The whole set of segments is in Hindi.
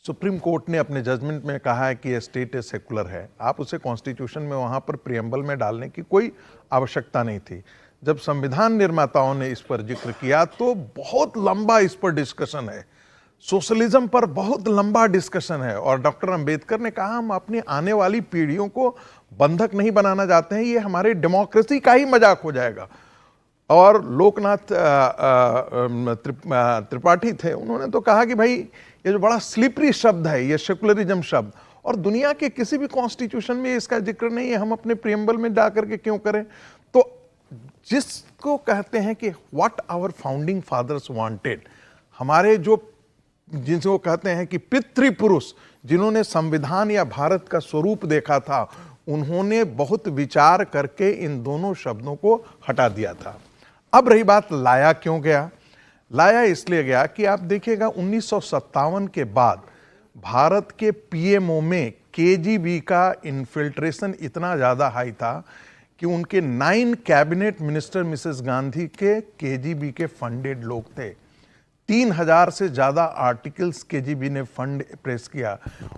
सुप्रीम कोर्ट ने अपने जजमेंट में कहा है कि ये स्टेट ए सेकुलर है। आप उसे कॉन्स्टिट्यूशन में वहां पर प्रियम्बल में डालने की कोई आवश्यकता नहीं थी। जब संविधान निर्माताओं ने इस पर जिक्र किया तो बहुत लंबा इस पर डिस्कशन है, सोशलिज्म पर बहुत लंबा डिस्कशन है। और डॉक्टर अंबेडकर ने कहा हम अपनी आने वाली पीढ़ियों को बंधक नहीं बनाना चाहते हैं, ये हमारे डेमोक्रेसी का ही मजाक हो जाएगा। और लोकनाथ त्रिपाठी थे, उन्होंने तो कहा कि भाई ये जो बड़ा स्लिपरी शब्द है ये सेकुलरिज्म शब्द, और दुनिया के किसी भी कॉन्स्टिट्यूशन में इसका जिक्र नहीं है, हम अपने प्रियम्बल में जा करके क्यों करें। तो जिसको कहते हैं कि what our founding fathers wanted, हमारे जो जिनको कहते हैं कि पितृपुरुष जिन्होंने संविधान या भारत का स्वरूप देखा था, उन्होंने बहुत विचार करके इन दोनों शब्दों को हटा दिया था। अब रही बात लाया क्यों गया, लाया इसलिए गया कि आप देखिएगा 1957 के बाद भारत के पीएमओ में केजीबी का इन्फिल्ट्रेशन इतना ज़्यादा हाई था कि उनके 9 कैबिनेट मिनिस्टर मिसेस गांधी के केजीबी के फंडेड लोग थे। 3000 से ज्यादा आर्टिकल्स केजीबी ने फंड प्रेस किया।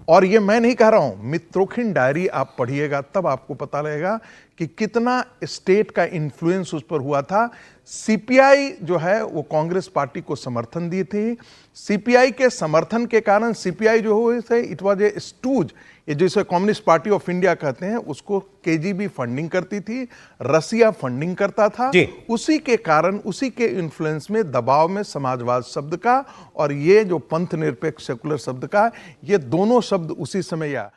और ये मैं नहीं कह रहा हूं, मित्रोखिन डायरी आप पढ़िएगा तब आपको पता लगेगा कि कितना स्टेट का इन्फ्लुएंस उस पर हुआ था। सीपीआई जो है वो कांग्रेस पार्टी को समर्थन दी थी। सीपीआई के समर्थन के कारण सीपीआई जो हुए थे इट वाज ए स्टूज, ये जिसे कम्युनिस्ट पार्टी ऑफ इंडिया कहते हैं, उसको केजीबी फंडिंग करती थी, रसिया फंडिंग करता था। उसी के कारण, उसी के इन्फ्लुएंस में, दबाव में समाजवाद शब्द का और ये जो पंथ निरपेक्ष सेकुलर शब्द का, ये दोनों शब्द उसी समय या